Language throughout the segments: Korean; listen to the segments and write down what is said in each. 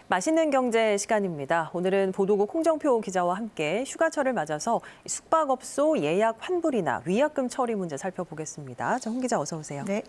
맛있는 경제 시간입니다. 오늘은 보도국 홍정표 기자와 함께 휴가철을 맞아서 숙박업소 예약 환불이나 위약금 처리 문제 살펴보겠습니다. 홍 기자 어서 오세요. 네.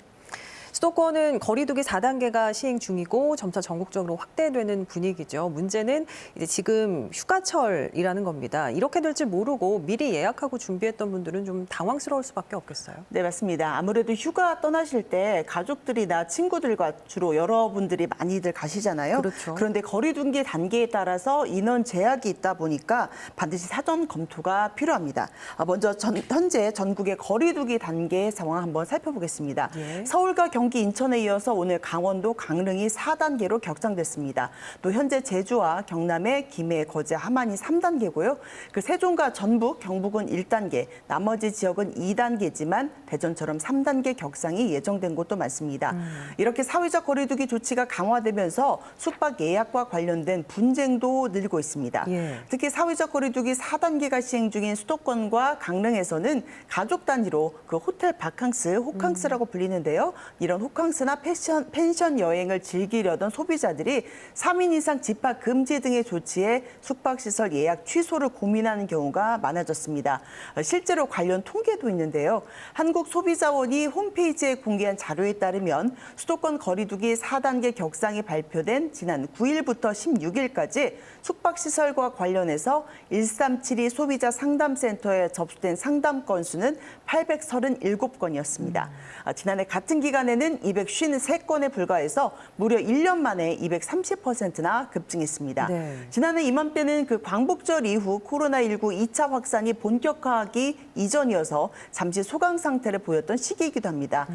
수도권은 거리두기 4단계가 시행 중이고 점차 전국적으로 확대되는 분위기죠. 문제는 이제 지금 휴가철이라는 겁니다. 이렇게 될 줄 모르고 미리 예약하고 준비했던 분들은 좀 당황스러울 수밖에 없겠어요. 네, 맞습니다. 아무래도 휴가 떠나실 때 가족들이나 친구들과 주로 여러분들이 많이들 가시잖아요. 그렇죠. 그런데 거리두기 단계에 따라서 인원 제약이 있다 보니까 반드시 사전 검토가 필요합니다. 먼저 현재 전국의 거리두기 단계 상황 한번 살펴보겠습니다. 예. 서울과 경기, 인천에 이어서 오늘 강원도, 강릉이 4단계로 격상됐습니다. 또 현재 제주와 경남의 김해, 거제, 함안이 3단계고요. 그 세종과 전북, 경북은 1단계, 나머지 지역은 2단계지만 대전처럼 3단계 격상이 예정된 곳도 많습니다. 이렇게 사회적 거리두기 조치가 강화되면서 숙박 예약과 관련된 분쟁도 늘고 있습니다. 예. 특히 사회적 거리두기 4단계가 시행 중인 수도권과 강릉에서는 가족 단위로 그 호텔 바캉스, 호캉스라고 불리는데요. 이런 호캉스나 펜션 여행을 즐기려던 소비자들이 3인 이상 집합 금지 등의 조치에 숙박시설 예약 취소를 고민하는 경우가 많아졌습니다. 실제로 관련 통계도 있는데요. 한국소비자원이 홈페이지에 공개한 자료에 따르면 수도권 거리두기 4단계 격상이 발표된 지난 9일부터 16일까지 숙박시설과 관련해서 1372 소비자 상담센터에 접수된 상담 건수는 837건이었습니다. 지난해 같은 기간에는 253건에 불과해서 무려 1년 만에 230%나 급증했습니다. 네. 지난해 이맘때는 그 광복절 이후 코로나19 2차 확산이 본격화하기 이전이어서 잠시 소강 상태를 보였던 시기이기도 합니다.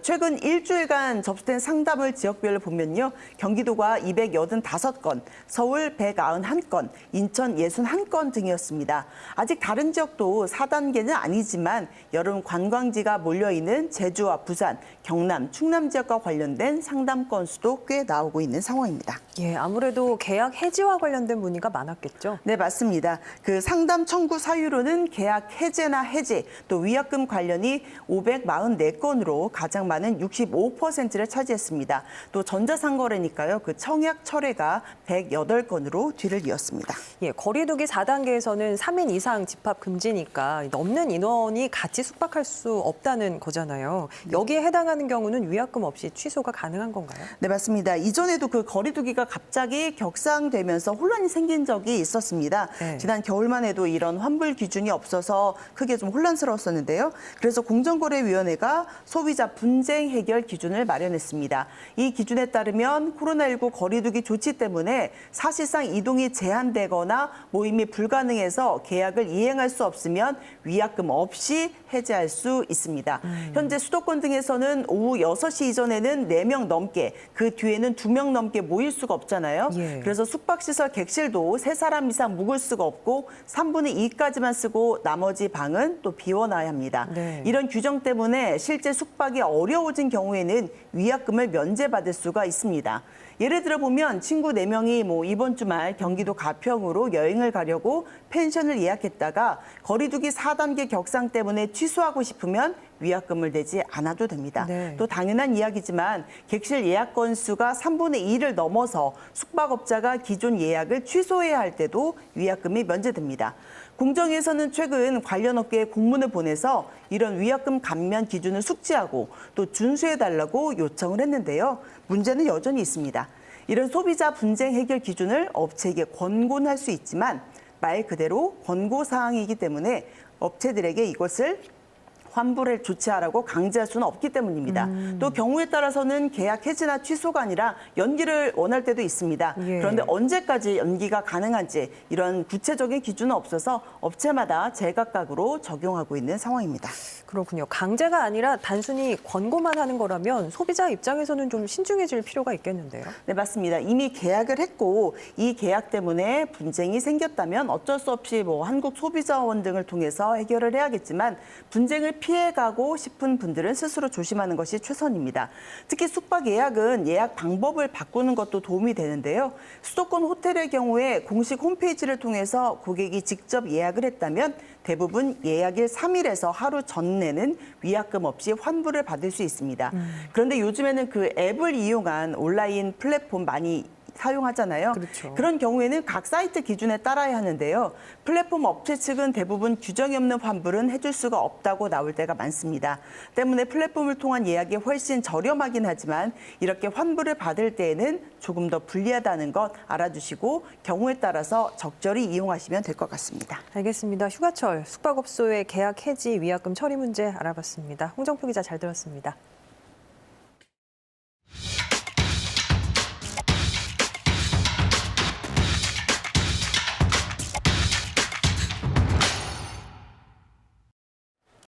최근 일주일간 접수된 상담을 지역별로 보면요. 경기도가 285건, 서울 191건, 인천 61건 등이었습니다. 아직 다른 지역도 4단계는 아니지만 여름 관광지가 몰려있는 제주와 부산, 경남, 충남 지역과 관련된 상담 건수도 꽤 나오고 있는 상황입니다. 예, 아무래도 계약 해지와 관련된 문의가 많았겠죠. 네, 맞습니다. 그 상담 청구 사유로는 계약 해제나 해지, 또 위약금 관련이 544건으로 가장 많은 65%를 차지했습니다. 또 전자상거래니까요. 그 청약 철회가 108건으로 뒤를 이었습니다. 예, 거리두기 4단계에서는 3인 이상 집합 금지니까 넘는 인원이 같이 숙박할 수 없다는 거잖아요. 여기에 해당하는 경우는 위약금 없이 취소가 가능한 건가요? 네, 맞습니다. 이전에도 그 거리두기가 갑자기 격상되면서 혼란이 생긴 적이 있었습니다. 네. 지난 겨울만 해도 이런 환불 기준이 없어서 크게 좀 혼란스러웠었는데요. 그래서 공정거래위원회가 소비자 분쟁 해결 기준을 마련했습니다. 이 기준에 따르면 코로나19 거리두기 조치 때문에 사실상 이동이 제한되거나 모임이 불가능해서 계약을 이행할 수 없으면 위약금 없이 해제할 수 있습니다. 현재 수도권 등에서는 오후 6시 이전에는 4명 넘게, 그 뒤에는 2명 넘게 모일 수가 없잖아요. 예. 그래서 숙박시설 객실도 3사람 이상 묵을 수가 없고 3분의 2까지만 쓰고 나머지 방은 또 비워놔야 합니다. 네. 이런 규정 때문에 실제 숙박이 어려워진 경우에는 위약금을 면제받을 수가 있습니다. 예를 들어 보면 친구 4명이 이번 주말 경기도 가평으로 여행을 가려고 펜션을 예약했다가 거리두기 4단계 격상 때문에 취소하고 싶으면 위약금을 내지 않아도 됩니다. 네. 또 당연한 이야기지만 객실 예약 건수가 3분의 2를 넘어서 숙박업자가 기존 예약을 취소해야 할 때도 위약금이 면제됩니다. 공정위에서는 최근 관련 업계에 공문을 보내서 이런 위약금 감면 기준을 숙지하고 또 준수해달라고 요청을 했는데요. 문제는 여전히 있습니다. 이런 소비자 분쟁 해결 기준을 업체에게 권고는 할 수 있지만 말 그대로 권고사항이기 때문에 업체들에게 이것을 환불을 조치하라고 강제할 수는 없기 때문입니다. 또 경우에 따라서는 계약 해지나 취소가 아니라 연기를 원할 때도 있습니다. 예. 그런데 언제까지 연기가 가능한지 이런 구체적인 기준은 없어서 업체마다 제각각으로 적용하고 있는 상황입니다. 그렇군요. 강제가 아니라 단순히 권고만 하는 거라면 소비자 입장에서는 좀 신중해질 필요가 있겠는데요. 네, 맞습니다. 이미 계약을 했고 이 계약 때문에 분쟁이 생겼다면 어쩔 수 없이 한국소비자원 등을 통해서 해결을 해야겠지만 분쟁을 피해가고 싶은 분들은 스스로 조심하는 것이 최선입니다. 특히 숙박 예약은 예약 방법을 바꾸는 것도 도움이 되는데요. 수도권 호텔의 경우에 공식 홈페이지를 통해서 고객이 직접 예약을 했다면 대부분 예약일 3일에서 하루 전내는 위약금 없이 환불을 받을 수 있습니다. 그런데 요즘에는 그 앱을 이용한 온라인 플랫폼 많이 사용하잖아요. 그렇죠. 그런 경우에는 각 사이트 기준에 따라야 하는데요. 플랫폼 업체 측은 대부분 규정이 없는 환불은 해줄 수가 없다고 나올 때가 많습니다. 때문에 플랫폼을 통한 예약이 훨씬 저렴하긴 하지만 이렇게 환불을 받을 때에는 조금 더 불리하다는 것 알아주시고 경우에 따라서 적절히 이용하시면 될 것 같습니다. 알겠습니다. 휴가철 숙박업소의 계약 해지 위약금 처리 문제 알아봤습니다. 홍정표 기자 잘 들었습니다.